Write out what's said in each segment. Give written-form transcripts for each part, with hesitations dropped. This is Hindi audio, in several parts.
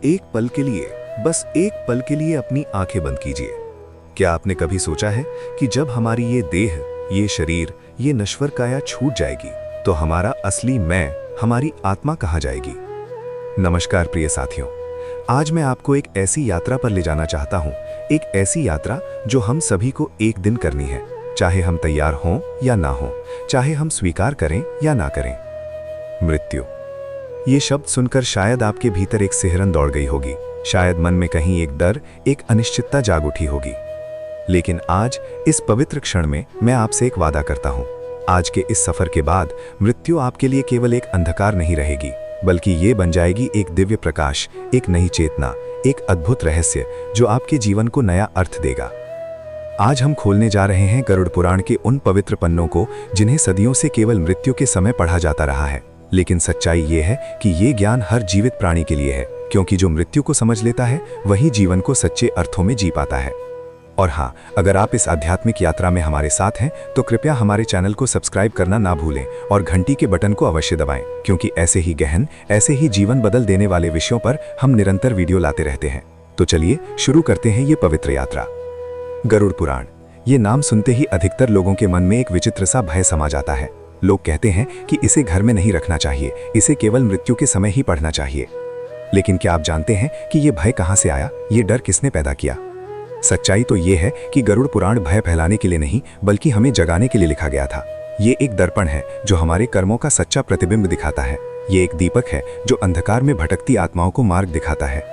एक पल के लिए, बस एक पल के लिए अपनी आंखें बंद कीजिए। क्या आपने कभी सोचा है कि जब हमारी ये देह, ये शरीर, ये नश्वर काया छूट जाएगी तो हमारा असली मैं, हमारी आत्मा कहाँ जाएगी? नमस्कार प्रिय साथियों, आज मैं आपको एक ऐसी यात्रा पर ले जाना चाहता हूँ, एक ऐसी यात्रा जो हम सभी को एक दिन करनी है, चाहे हम तैयार हों या ना हों, चाहे हम स्वीकार करें या ना करें। मृत्यु। ये शब्द सुनकर शायद आपके भीतर एक सिहरन दौड़ गई होगी, शायद मन में कहीं एक डर, एक अनिश्चितता जाग उठी होगी। लेकिन आज इस पवित्र क्षण में मैं आपसे एक वादा करता हूँ, आज के इस सफर के बाद मृत्यु आपके लिए केवल एक अंधकार नहीं रहेगी, बल्कि ये बन जाएगी एक दिव्य प्रकाश, एक नई चेतना, एक अद्भुत रहस्य जो आपके जीवन को नया अर्थ देगा। आज हम खोलने जा रहे हैं गरुड़ पुराण के उन पवित्र पन्नों को जिन्हें सदियों से केवल मृत्यु के समय पढ़ा जाता रहा है। लेकिन सच्चाई ये है कि ये ज्ञान हर जीवित प्राणी के लिए है, क्योंकि जो मृत्यु को समझ लेता है वही जीवन को सच्चे अर्थों में जी पाता है। और हाँ, अगर आप इस आध्यात्मिक यात्रा में हमारे साथ हैं तो कृपया हमारे चैनल को सब्सक्राइब करना ना भूलें और घंटी के बटन को अवश्य दबाएं, क्योंकि ऐसे ही गहन, ऐसे ही जीवन बदल देने वाले विषयों पर हम निरंतर वीडियो लाते रहते हैं। तो चलिए शुरू करते हैं ये पवित्र यात्रा। गरुड़ पुराण, ये नाम सुनते ही अधिकतर लोगों के मन में एक विचित्र सा भय समा जाता है। लोग कहते हैं कि इसे घर में नहीं रखना चाहिए, इसे केवल मृत्यु के समय ही पढ़ना चाहिए। लेकिन क्या आप जानते हैं कि ये भय कहाँ से आया, ये डर किसने पैदा किया? सच्चाई तो ये है कि गरुड़ पुराण भय फैलाने के लिए नहीं, बल्कि हमें जगाने के लिए लिखा गया था। ये एक दर्पण है जो हमारे कर्मों का सच्चा प्रतिबिंब दिखाता है। ये एक दीपक है जो अंधकार में भटकती आत्माओं को मार्ग दिखाता है।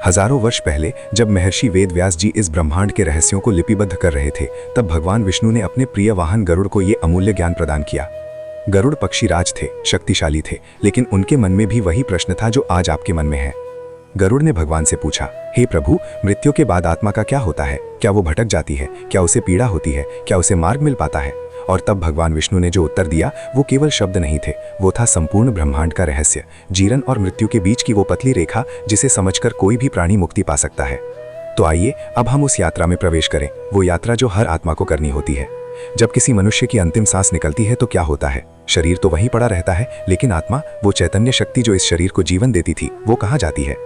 हजारों वर्ष पहले जब महर्षि वेदव्यास जी इस ब्रह्मांड के रहस्यों को लिपिबद्ध कर रहे थे, तब भगवान विष्णु ने अपने प्रिय वाहन गरुड़ को ये अमूल्य ज्ञान प्रदान किया। गरुड़ पक्षीराज थे, शक्तिशाली थे, लेकिन उनके मन में भी वही प्रश्न था जो आज आपके मन में है। गरुड़ ने भगवान से पूछा, हे प्रभु, मृत्यु के बाद आत्मा का क्या होता है? क्या वो भटक जाती है? क्या उसे पीड़ा होती है? क्या उसे मार्ग मिल पाता है? और तब भगवान विष्णु ने जो उत्तर दिया वो केवल शब्द नहीं थे, वो था संपूर्ण ब्रह्मांड का रहस्य, जीवन और मृत्यु के बीच की वो पतली रेखा जिसे समझकर कोई भी प्राणी मुक्ति पा सकता है। तो आइए अब हम उस यात्रा में प्रवेश करें, वो यात्रा जो हर आत्मा को करनी होती है। जब किसी मनुष्य की अंतिम सांस निकलती है तो क्या होता है? शरीर तो वहीं पड़ा रहता है, लेकिन आत्मा, वो चैतन्य शक्ति जो इस शरीर को जीवन देती थी, वो कहाँ जाती है?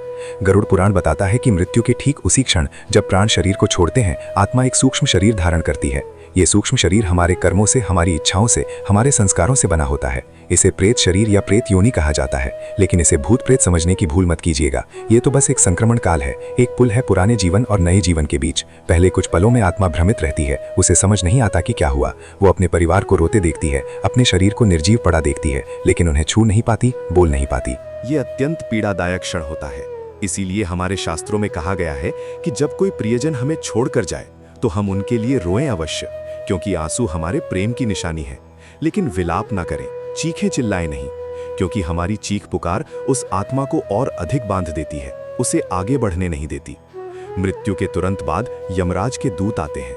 गरुड़ पुराण बताता है कि मृत्यु के ठीक उसी क्षण जब प्राण शरीर को छोड़ते हैं, आत्मा एक सूक्ष्म शरीर धारण करती है। ये सूक्ष्म शरीर हमारे कर्मों से, हमारी इच्छाओं से, हमारे संस्कारों से बना होता है। इसे प्रेत शरीर या प्रेत योनि कहा जाता है, लेकिन इसे भूत प्रेत समझने की भूल मत कीजिएगा। ये तो बस एक संक्रमण काल है, एक पुल है पुराने जीवन और नए जीवन के बीच। पहले कुछ पलों में आत्मा भ्रमित रहती है, उसे समझ नहीं आता कि क्या हुआ। वो अपने परिवार को रोते देखती है, अपने शरीर को निर्जीव पड़ा देखती है, लेकिन उन्हें छू नहीं पाती, बोल नहीं पाती। ये अत्यंत पीड़ादायक क्षण होता है। इसीलिए हमारे शास्त्रों में कहा गया है कि जब कोई प्रियजन हमें छोड़कर जाए तो हम उनके लिए रोएं अवश्य, क्योंकि आंसू हमारे प्रेम की निशानी है। लेकिन विलाप ना करें, चीखें चिल्लाएं नहीं, क्योंकि हमारी चीख पुकार उस आत्मा को और अधिक बांध देती है, उसे आगे बढ़ने नहीं देती। मृत्यु के तुरंत बाद यमराज के दूत आते हैं।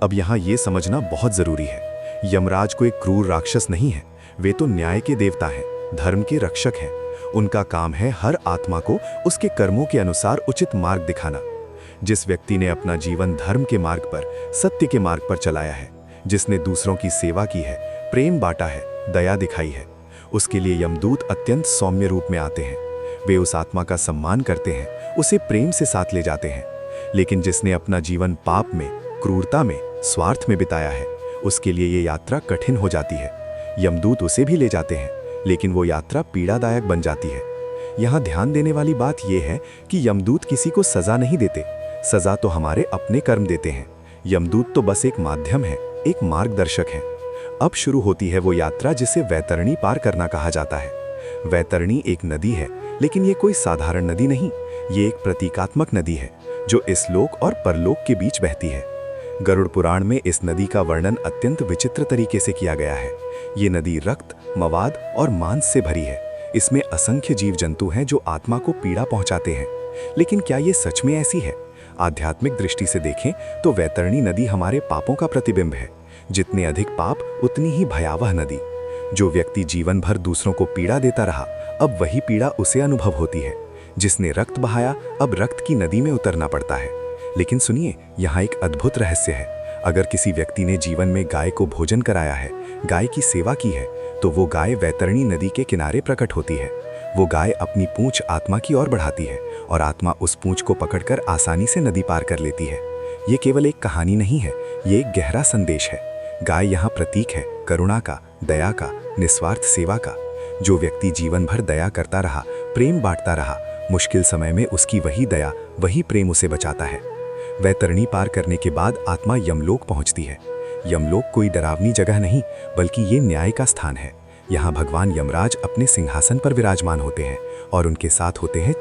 अब यहाँ ये समझना बहुत जरूरी है, यमराज कोई क्रूर राक्षस नहीं है, वे तो न्याय के देवता हैं, धर्म के रक्षक हैं। उनका काम है हर आत्मा को उसके कर्मों के अनुसार उचित मार्ग दिखाना। जिस व्यक्ति ने अपना जीवन धर्म के मार्ग पर, सत्य के मार्ग पर चलाया है, जिसने दूसरों की सेवा की है, प्रेम बांटा है, दया दिखाई है, उसके लिए यमदूत अत्यंत सौम्य रूप में आते हैं। वे उस आत्मा का सम्मान करते हैं, उसे प्रेम से साथ ले जाते हैं। लेकिन जिसने अपना जीवन पाप में, क्रूरता में, स्वार्थ में बिताया है, उसके लिए ये यात्रा कठिन हो जाती है। यमदूत उसे भी ले जाते हैं, लेकिन वो यात्रा पीड़ादायक बन जाती है। यहाँ ध्यान देने वाली बात यह है कि यमदूत किसी को सजा नहीं देते, सजा तो हमारे अपने कर्म देते हैं। यमदूत तो बस एक माध्यम है, एक मार्गदर्शक है। अब शुरू होती है वो यात्रा जिसे वैतरणी पार करना कहा जाता है। वैतरणी एक नदी है, लेकिन ये कोई साधारण नदी नहीं, ये एक प्रतीकात्मक नदी है जो इस लोक और परलोक के बीच बहती है। गरुड़ पुराण में इस नदी का वर्णन अत्यंत विचित्र तरीके से किया गया है। ये नदी रक्त, मवाद और मांस से भरी है। इसमें असंख्य जीव जंतु हैं जो आत्मा को पीड़ा पहुंचाते हैं। लेकिन क्या ये सच में ऐसी है? आध्यात्मिक दृष्टि से देखें तो वैतरणी नदी हमारे पापों का प्रतिबिंब है। जितने अधिक पाप, उतनी ही भयावह नदी। जो व्यक्ति जीवन भर दूसरों को पीड़ा देता रहा, अब वही पीड़ा उसे अनुभव होती है। जिसने रक्त बहाया, अब रक्त की नदी में उतरना पड़ता है। लेकिन सुनिए, यहाँ एक अद्भुत रहस्य है। अगर किसी व्यक्ति ने जीवन में गाय को भोजन कराया है, गाय की सेवा की है, तो वो गाय वैतरणी नदी के किनारे प्रकट होती है। वो गाय अपनी पूंछ आत्मा की ओर बढ़ाती है और आत्मा उस पूंछ को पकड़कर आसानी से नदी पार कर लेती है। ये केवल एक कहानी नहीं है, ये एक गहरा संदेश है। गाय यहाँ प्रतीक है करुणा का, दया का, निस्वार्थ सेवा का। जो व्यक्ति जीवन भर दया करता रहा, प्रेम बांटता रहा, मुश्किल समय में उसकी वही दया, वही प्रेम उसे बचाता है। वैतरणी पार करने के बाद आत्मा यमलोक पहुंचती है। यमलोक कोई डरावनी जगह नहीं, बल्कि ये न्याय का स्थान है। यहाँ भगवान यमराज अपने सिंहासन पर विराजमान होते हैं और उनके साथ होते हैं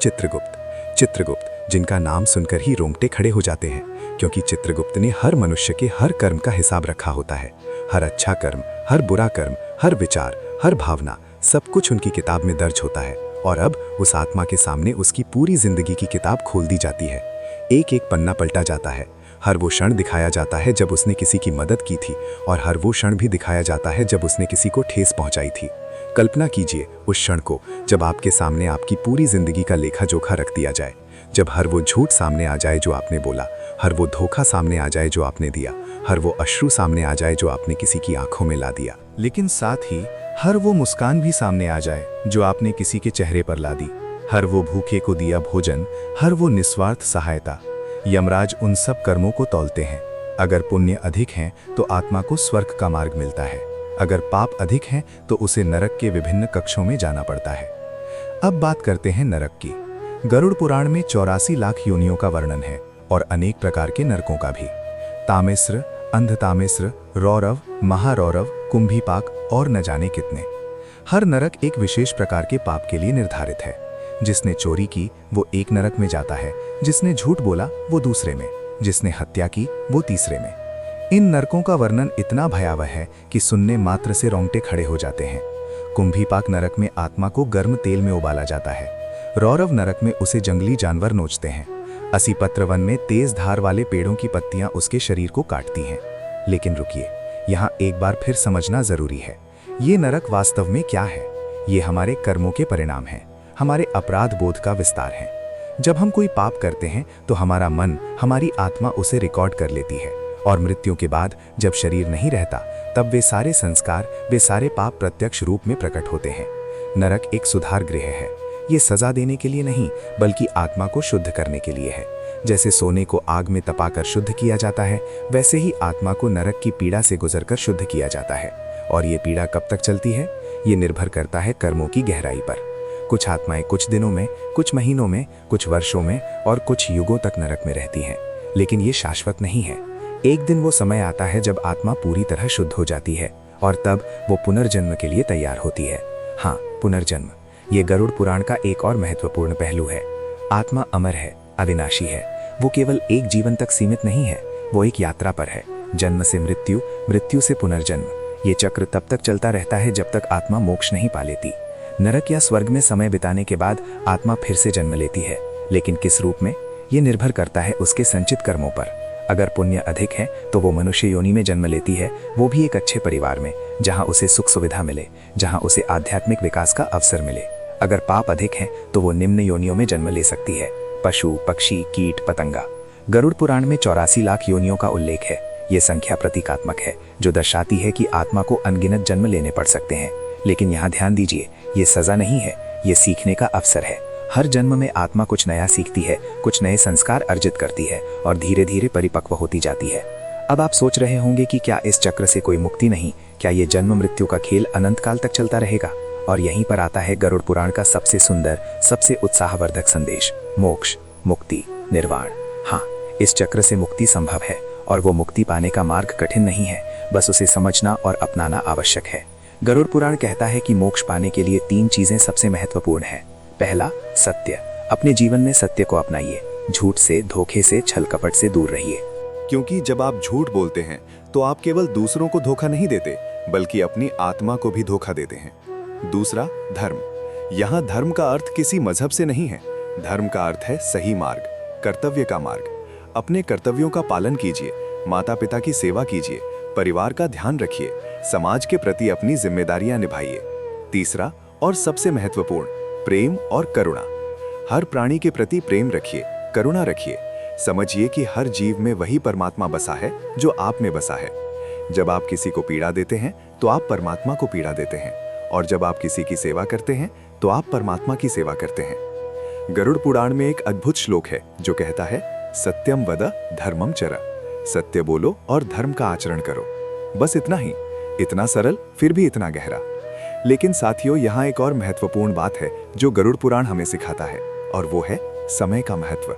चित्रगुप्त, जिनका नाम सुनकर ही रोंगटे खड़े हो जाते हैं, क्योंकि चित्रगुप्त ने हर मनुष्य के हर कर्म का हिसाब रखा होता है। हर अच्छा कर्म, हर बुरा कर्म, हर विचार, हर भावना, सब कुछ उनकी किताब में दर्ज होता है। और अब उस आत्मा के सामने उसकी पूरी जिंदगी की किताब खोल दी जाती है। एक एक पन्ना पलटा जाता है। हर वो क्षण दिखाया जाता है जब उसने किसी की मदद की थी, और हर वो क्षण भी दिखाया जाता है जब उसने किसी को ठेस पहुंचाई थी। कल्पना कीजिए उस क्षण को जब आपके सामने आपकी पूरी जिंदगी का लेखा जोखा रख दिया जाए, जब हर वो झूठ सामने आ जाए जो आपने बोला, हर वो धोखा सामने आ जाए जो आपने दिया, हर वो अश्रु सामने आ जाए जो आपने किसी की आंखों में ला दिया, लेकिन साथ ही हर वो मुस्कान भी सामने आ जाए जो आपने किसी के चेहरे पर ला दी, हर वो भूखे को दिया भोजन, हर वो निस्वार्थ सहायता। यमराज उन सब कर्मों को तौलते हैं। अगर पुण्य अधिक हैं तो आत्मा को स्वर्ग का मार्ग मिलता है, अगर पाप अधिक हैं तो उसे नरक के विभिन्न कक्षों में जाना पड़ता है। अब बात करते हैं नरक की। गरुड़ पुराण में 84 लाख योनियों का वर्णन है और अनेक प्रकार के नरकों का भी। तामिस्र, अंधतामिस्र, रौरव, महारौरव, कुंभीपाक और न जाने कितने। हर नरक एक विशेष प्रकार के पाप के लिए निर्धारित है। जिसने चोरी की वो एक नरक में जाता है, जिसने झूठ बोला वो दूसरे में, जिसने हत्या की वो तीसरे में। इन नरकों का वर्णन इतना भयावह है कि सुनने मात्र से रोंगटे खड़े हो जाते हैं। कुंभीपाक नरक में आत्मा को गर्म तेल में उबाला जाता है। रौरव नरक में उसे जंगली जानवर नोचते हैं। असीपत्र वन में तेज धार वाले पेड़ों की पत्तियां उसके शरीर को काटती हैं। लेकिन रुकिए, यहाँ एक बार फिर समझना जरूरी है, ये नरक वास्तव में क्या है? ये हमारे कर्मों के परिणाम हैं, हमारे अपराध बोध का विस्तार है। जब हम कोई पाप करते हैं तो हमारा मन, हमारी आत्मा उसे रिकॉर्ड कर लेती है, और मृत्यु के बाद जब शरीर नहीं रहता तब वे सारे संस्कार, वे सारे पाप प्रत्यक्ष रूप में प्रकट होते हैं। नरक एक सुधार गृह है। ये सजा देने के लिए नहीं, बल्कि आत्मा को शुद्ध करने के लिए है। जैसे सोने को आग में तपाकर शुद्ध किया जाता है, वैसे ही आत्मा को नरक की पीड़ा से गुजरकर शुद्ध किया जाता है। और ये पीड़ा कब तक चलती है? ये निर्भर करता है कर्मों की गहराई पर। कुछ आत्माएं कुछ दिनों में, कुछ महीनों में, कुछ वर्षों में और कुछ युगों तक नरक में रहती हैं। लेकिन ये शाश्वत नहीं है। एक दिन वो समय आता है जब आत्मा पूरी तरह शुद्ध हो जाती है, और तब वो पुनर्जन्म के लिए तैयार होती है। हाँ, पुनर्जन्म, ये गरुड़ पुराण का एक और महत्वपूर्ण पहलू है। आत्मा अमर है, अविनाशी है। वो केवल एक जीवन तक सीमित नहीं है, वो एक यात्रा पर है। जन्म से मृत्यु, मृत्यु से पुनर्जन्म। ये चक्र तब तक चलता रहता है जब तक आत्मा मोक्ष नहीं पा लेती। नरक या स्वर्ग में समय बिताने के बाद आत्मा फिर से जन्म लेती है, लेकिन किस रूप में? ये निर्भर करता है उसके संचित कर्मों पर। अगर पुण्य अधिक है तो वो मनुष्य योनि में जन्म लेती है, वो भी एक अच्छे परिवार में, जहाँ उसे सुख सुविधा मिले, जहाँ उसे आध्यात्मिक विकास का अवसर मिले। अगर पाप अधिक है तो वो निम्न योनियों में जन्म ले सकती है, पशु, पक्षी, कीट, पतंगा। गरुड़ पुराण में 84 लाख योनियों का उल्लेख है। ये संख्या प्रतीकात्मक है, जो दर्शाती है कि आत्मा को अनगिनत जन्म लेने पड़ सकते हैं। लेकिन यहाँ ध्यान दीजिए, ये सजा नहीं है, ये सीखने का अवसर है। हर जन्म में आत्मा कुछ नया सीखती है, कुछ नए संस्कार अर्जित करती है और धीरे धीरे परिपक्व होती जाती है। अब आप सोच रहे होंगे कि क्या इस चक्र से कोई मुक्ति नहीं? क्या ये जन्म मृत्यु का खेल अनंत काल तक चलता रहेगा? और यहीं पर आता है गरुड़ पुराण का सबसे सुंदर, सबसे उत्साहवर्धक संदेश, मोक्ष, मुक्ति, निर्वाण। हाँ, इस चक्र से मुक्ति संभव है, और वो मुक्ति पाने का मार्ग कठिन नहीं है, बस उसे समझना और अपनाना आवश्यक है। गरुड़ पुराण कहता है कि मोक्ष पाने के लिए 3 चीजें सबसे महत्वपूर्ण हैं। पहला, सत्य। अपने जीवन में सत्य को अपनाइए। झूठ से, धोखे से, छल कपट से दूर रहिए। क्योंकि जब आप झूठ बोलते हैं तो आप केवल दूसरों को धोखा नहीं देते, बल्कि अपनी आत्मा को भी धोखा देते हैं। दूसरा, धर्म। यहाँ धर्म का अर्थ किसी मजहब से नहीं है। धर्म का अर्थ है सही मार्ग, कर्तव्य का मार्ग। अपने कर्तव्यों का पालन कीजिए, माता पिता की सेवा कीजिए, परिवार का ध्यान रखिए, समाज के प्रति अपनी जिम्मेदारियां निभाइए। तीसरा और सबसे महत्वपूर्ण, प्रेम और करुणा। हर प्राणी के प्रति प्रेम रखिए, करुणा रखिए। समझिए कि हर जीव में वही परमात्मा बसा है जो आप में बसा है। जब आप किसी को पीड़ा देते हैं तो आप परमात्मा को पीड़ा देते हैं, और जब आप किसी की सेवा करते हैं तो आप परमात्मा की सेवा करते हैं। गरुड़ पुराण में एक अद्भुत श्लोक है जो कहता है, सत्यम वद धर्मम चर। सत्य बोलो और धर्म का आचरण करो। बस इतना ही, इतना सरल फिर भी इतना गहरा। लेकिन साथियों, यहाँ एक और महत्वपूर्ण बात है जो गरुड़ पुराण हमें सिखाता है, और वो है समय का महत्व।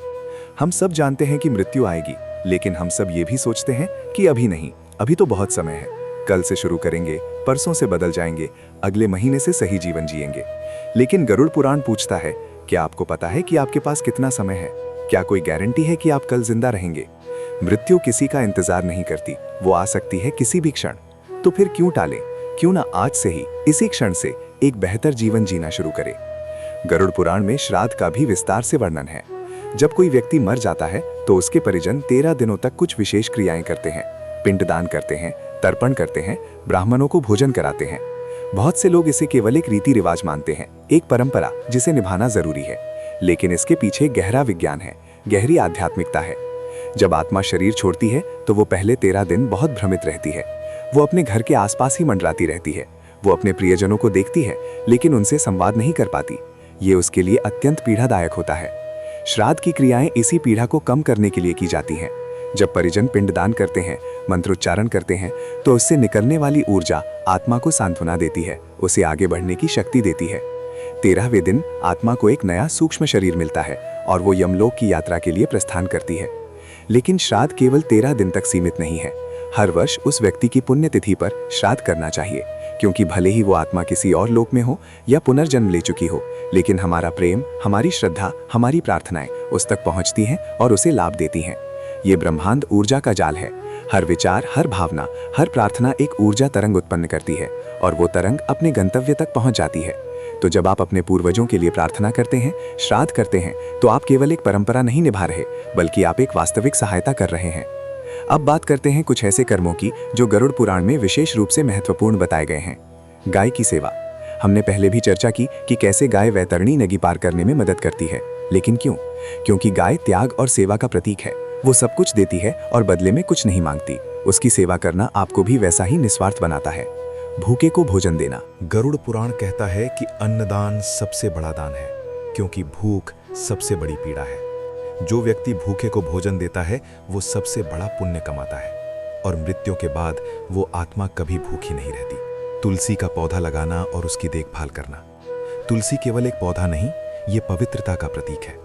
हम सब जानते हैं कि मृत्यु आएगी, लेकिन हम सब ये भी सोचते हैं कि अभी नहीं, अभी तो बहुत समय है, कल से शुरू करेंगे, परसों से बदल जाएंगे, अगले महीने से सही जीवन जिएंगे। लेकिन गरुड़ पुराण पूछता है, क्या आपको पता है कि आपके पास कितना समय है? क्या कोई गारंटी है कि आप कल जिंदा रहेंगे? मृत्यु किसी का इंतजार नहीं करती, वो आ सकती है किसी भी क्षण। तो फिर क्यों टालें? क्यों ना आज से ही, इसी क्षण से एक बेहतर जीवन जीना शुरू करें। गरुड़ पुराण में श्राद्ध का भी विस्तार से वर्णन है। जब कोई व्यक्ति मर जाता है तो उसके परिजन 13 दिनों तक कुछ विशेष क्रियाएं करते हैं। पिंडदान करते हैं, तर्पण करते हैं, ब्राह्मणों को भोजन कराते हैं। बहुत से लोग इसे केवल एक रीति रिवाज मानते हैं, एक परंपरा जिसे निभाना जरूरी है। लेकिन इसके पीछे गहरा विज्ञान है, गहरी आध्यात्मिकता है। जब आत्मा शरीर छोड़ती है तो वो पहले 13 दिन बहुत भ्रमित रहती है। वो अपने घर के आसपास ही मंडराती रहती है। वो अपने प्रियजनों को देखती है, लेकिन उनसे संवाद नहीं कर पाती। ये उसके लिए अत्यंत पीड़ादायक होता है। श्राद्ध की क्रियाएं इसी पीड़ा को कम करने के लिए की जाती हैं। जब परिजन पिंडदान करते हैं, मंत्रोच्चारण करते हैं, तो उससे निकलने वाली ऊर्जा आत्मा को सांत्वना देती है, उसे आगे बढ़ने की शक्ति देती है। 13वें दिन आत्मा को एक नया सूक्ष्म शरीर मिलता है और वो यमलोक की यात्रा के लिए प्रस्थान करती है। लेकिन श्राद्ध केवल 13 दिन तक सीमित नहीं है। हर वर्ष उस व्यक्ति की पुण्यतिथि पर श्राद्ध करना चाहिए, क्योंकि भले ही वो आत्मा किसी और लोक में हो या पुनर्जन्म ले चुकी हो, लेकिन हमारा प्रेम, हमारी श्रद्धा, हमारी प्रार्थनाएं उस तक पहुंचती हैं और उसे लाभ देती हैं। ये ब्रह्मांड ऊर्जा का जाल है। हर विचार, हर भावना, हर प्रार्थना एक ऊर्जा तरंग उत्पन्न करती है और वो तरंग अपने गंतव्य तक पहुंच जाती है। तो जब आप अपने पूर्वजों के लिए प्रार्थना करते हैं, श्राद्ध करते हैं, तो आप केवल एक परंपरा नहीं निभा रहे, बल्कि आप एक वास्तविक सहायता कर रहे हैं। अब बात करते हैं कुछ ऐसे कर्मों की जो गरुड़ पुराण में विशेष रूप से महत्वपूर्ण बताए गए हैं। गाय की सेवा। हमने पहले भी चर्चा की कि कैसे गाय वैतरणी नदी पार करने में मदद करती है, लेकिन क्यों? क्योंकि गाय त्याग और सेवा का प्रतीक है। वो सब कुछ देती है और बदले में कुछ नहीं मांगती। उसकी सेवा करना आपको भी वैसा ही निस्वार्थ बनाता है। भूखे को भोजन देना। गरुड़ पुराण कहता है कि अन्नदान सबसे बड़ा दान है, क्योंकि भूख सबसे बड़ी पीड़ा है। जो व्यक्ति भूखे को भोजन देता है वो सबसे बड़ा पुण्य कमाता है, और मृत्यु के बाद वो आत्मा कभी भूखी नहीं रहती। तुलसी का पौधा लगाना और उसकी देखभाल करना। तुलसी केवल एक पौधा नहीं, ये पवित्रता का प्रतीक है।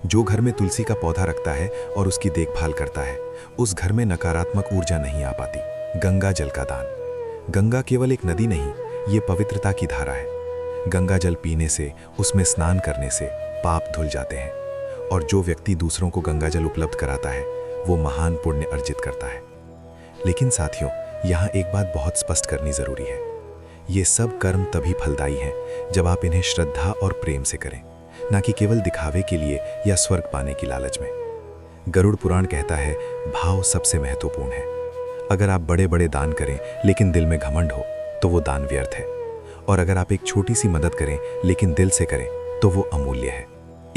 जो घर में तुलसी का पौधा रखता है और उसकी देखभाल करता है, उस घर में नकारात्मक ऊर्जा नहीं आ पाती। गंगा जल का दान। गंगा केवल एक नदी नहीं, ये पवित्रता की धारा है। गंगा जल पीने से, उसमें स्नान करने से पाप धुल जाते हैं, और जो व्यक्ति दूसरों को गंगा जल उपलब्ध कराता है वो महान पुण्य अर्जित करता है। लेकिन साथियों, यहाँ एक बात बहुत स्पष्ट करनी जरूरी है। ये सब कर्म तभी फलदायी हैं जब आप इन्हें श्रद्धा और प्रेम से करें, ना कि केवल दिखावे के लिए या स्वर्ग पाने की लालच में। गरुड़ पुराण कहता है, भाव सबसे महत्वपूर्ण है। अगर आप बड़े बड़े दान करें लेकिन दिल में घमंड हो तो वो दान व्यर्थ है, और अगर आप एक छोटी सी मदद करें लेकिन दिल से करें तो वो अमूल्य है।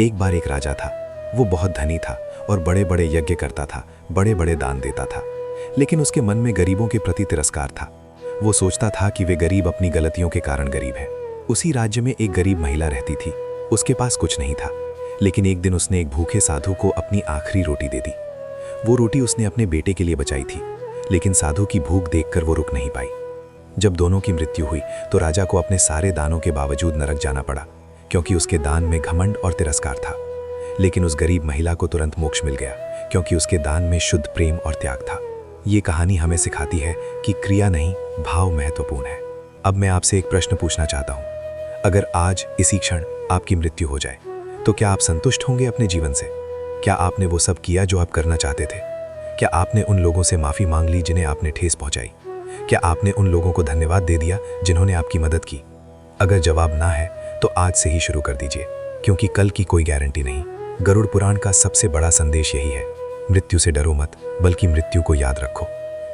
एक बार एक राजा था। वो बहुत धनी था और बड़े बड़े यज्ञ करता था, बड़े बड़े दान देता था, लेकिन उसके मन में गरीबों के प्रति तिरस्कार था। वो सोचता था कि वे गरीब अपनी गलतियों के कारण गरीब हैं। उसी राज्य में एक गरीब महिला रहती थी। उसके पास कुछ नहीं था, लेकिन एक दिन उसने एक भूखे साधु को अपनी आखिरी रोटी दे दी। वो रोटी उसने अपने बेटे के लिए बचाई थी, लेकिन साधु की भूख देखकर वो रुक नहीं पाई। जब दोनों की मृत्यु हुई तो राजा को अपने सारे दानों के बावजूद नरक जाना पड़ा, क्योंकि उसके दान में घमंड और तिरस्कार था। लेकिन उस गरीब महिला को तुरंत मोक्ष मिल गया, क्योंकि उसके दान में शुद्ध प्रेम और त्याग था। ये कहानी हमें सिखाती है कि क्रिया नहीं, भाव महत्वपूर्ण है। अब मैं आपसे एक प्रश्न पूछना चाहता हूँ। अगर आज इसी क्षण आपकी मृत्यु हो जाए तो क्या आप संतुष्ट होंगे अपने जीवन से? क्या आपने वो सब किया जो आप करना चाहते थे? क्या आपने उन लोगों से माफ़ी मांग ली जिन्हें आपने ठेस पहुंचाई? क्या आपने उन लोगों को धन्यवाद दे दिया जिन्होंने आपकी मदद की? अगर जवाब ना है तो आज से ही शुरू कर दीजिए, क्योंकि कल की कोई गारंटी नहीं। गरुड़ पुराण का सबसे बड़ा संदेश यही है, मृत्यु से डरो मत, बल्कि मृत्यु को याद रखो,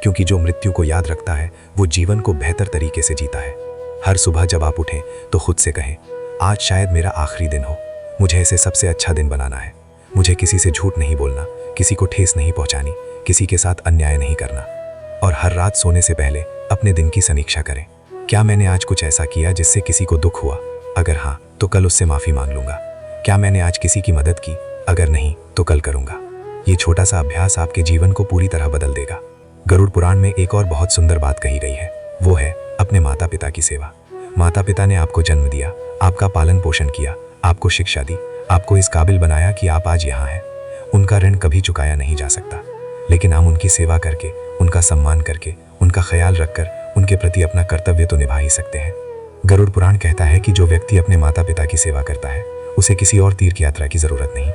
क्योंकि जो मृत्यु को याद रखता है वो जीवन को बेहतर तरीके से जीता है। हर सुबह जब आप उठें तो खुद से कहें, आज शायद मेरा आखिरी दिन हो, मुझे इसे सबसे अच्छा दिन बनाना है। मुझे किसी से झूठ नहीं बोलना, किसी को ठेस नहीं पहुंचानी, किसी के साथ अन्याय नहीं करना। और हर रात सोने से पहले अपने दिन की समीक्षा करें। क्या मैंने आज कुछ ऐसा किया जिससे किसी को दुख हुआ? अगर हाँ, तो कल उससे माफ़ी मांग लूँगा, क्या मैंने आज किसी की मदद की? अगर नहीं तो कल करूंगा। ये छोटा सा अभ्यास आपके जीवन को पूरी तरह बदल देगा। गरुड़ पुराण में एक और बहुत सुंदर बात कही गई है, वो है अपने माता पिता की सेवा। माता पिता ने आपको जन्म दिया, आपका पालन पोषण किया, आपको शिक्षा दी, आपको इस काबिल बनाया कि आप आज यहाँ हैं। उनका ऋण कभी चुकाया नहीं जा सकता, लेकिन हम उनकी सेवा करके, उनका सम्मान करके, उनका ख्याल रखकर उनके प्रति अपना कर्तव्य तो निभा ही सकते हैं। गरुड़ पुराण कहता है कि जो व्यक्ति अपने माता पिता की सेवा करता है उसे किसी और तीर्थ यात्रा की जरूरत नहीं,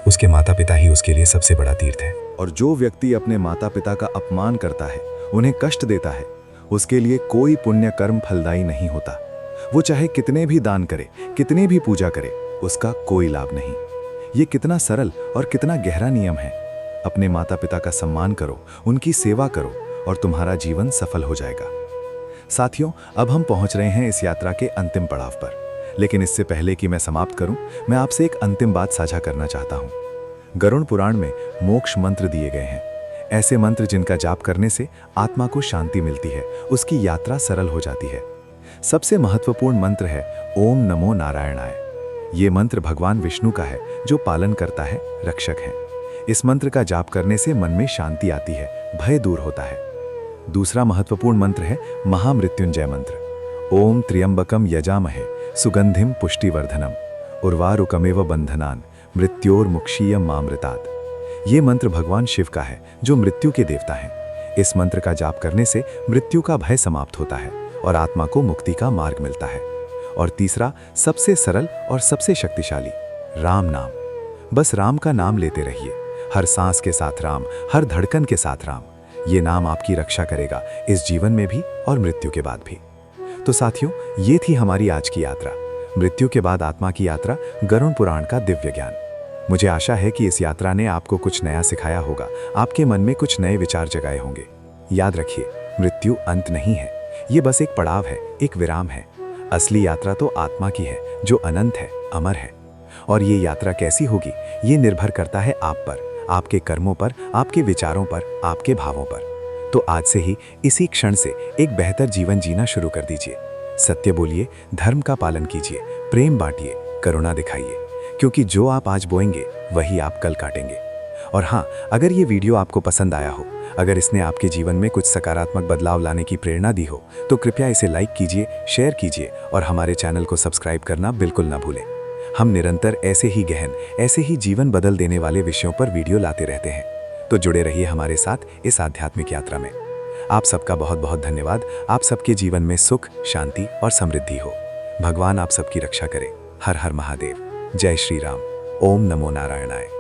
उसके माता पिता ही उसके लिए सबसे बड़ा तीर्थ है। और जो व्यक्ति अपने माता पिता का अपमान करता है, उन्हें कष्ट देता है, उसके लिए कोई पुण्य कर्म फलदायी नहीं होता। वो चाहे कितने भी दान करे, कितनी भी पूजा करे, उसका कोई लाभ नहीं। ये कितना सरल और कितना गहरा नियम है। अपने माता पिता का सम्मान करो, उनकी सेवा करो और तुम्हारा जीवन सफल हो जाएगा। साथियों, अब हम पहुंच रहे हैं इस यात्रा के अंतिम पड़ाव पर। लेकिन इससे पहले कि मैं समाप्त करूं, मैं आपसे एक अंतिम बात साझा करना चाहता हूं। गरुड़ पुराण में मोक्ष मंत्र दिए गए हैं, ऐसे मंत्र जिनका जाप करने से आत्मा को शांति मिलती है, उसकी यात्रा सरल हो जाती है। सबसे महत्वपूर्ण मंत्र है ओम नमो नारायणाय। ये मंत्र भगवान विष्णु का है, जो पालन करता है, रक्षक है। इस मंत्र का जाप करने से मन में शांति आती है, भय दूर होता है। दूसरा महत्वपूर्ण मंत्र है महामृत्युंजय मंत्र। ओम त्र्यंबकम यजामहे सुगंधिम पुष्टिवर्धनम उर्वारुकमेव बंधनान मृत्योर्मुक्षीयम मामृतात्। ये मंत्र भगवान शिव का है, जो मृत्यु के देवता हैं। इस मंत्र का जाप करने से मृत्यु का भय समाप्त होता है और आत्मा को मुक्ति का मार्ग मिलता है। और तीसरा, सबसे सरल और सबसे शक्तिशाली, राम नाम। बस राम का नाम लेते रहिए, हर सांस के साथ राम, हर धड़कन के साथ राम। ये नाम आपकी रक्षा करेगा, इस जीवन में भी और मृत्यु के बाद भी। तो साथियों, ये थी हमारी आज की यात्रा, मृत्यु के बाद आत्मा की यात्रा, गरुड़ पुराण का दिव्य ज्ञान। मुझे आशा है कि इस यात्रा ने आपको कुछ नया सिखाया होगा, आपके मन में कुछ नए विचार जगाए होंगे। याद रखिए, मृत्यु अंत नहीं है, ये बस एक पड़ाव है, एक विराम है। असली यात्रा तो आत्मा की है, जो अनंत है, अमर है। और ये यात्रा कैसी होगी, ये निर्भर करता है आप पर, आपके कर्मों पर, आपके विचारों पर, आपके भावों पर। तो आज से ही इसी क्षण से एक बेहतर जीवन जीना शुरू कर दीजिए। सत्य बोलिए, धर्म का पालन कीजिए, प्रेम बांटिए, करुणा दिखाइए, क्योंकि जो आप आज बोएंगे वही आप कल काटेंगे। और हाँ, अगर ये वीडियो आपको पसंद आया हो, अगर इसने आपके जीवन में कुछ सकारात्मक बदलाव लाने की प्रेरणा दी हो, तो कृपया इसे लाइक कीजिए, शेयर कीजिए और हमारे चैनल को सब्सक्राइब करना बिल्कुल ना भूलें। हम निरंतर ऐसे ही गहन, ऐसे ही जीवन बदल देने वाले विषयों पर वीडियो लाते रहते हैं। तो जुड़े रहिए हमारे साथ इस आध्यात्मिक यात्रा में। आप सबका बहुत बहुत धन्यवाद। आप सबके जीवन में सुख, शांति और समृद्धि हो। भगवान आप सबकी रक्षा करे। हर हर महादेव। जय श्री राम। ओम नमो नारायणाय।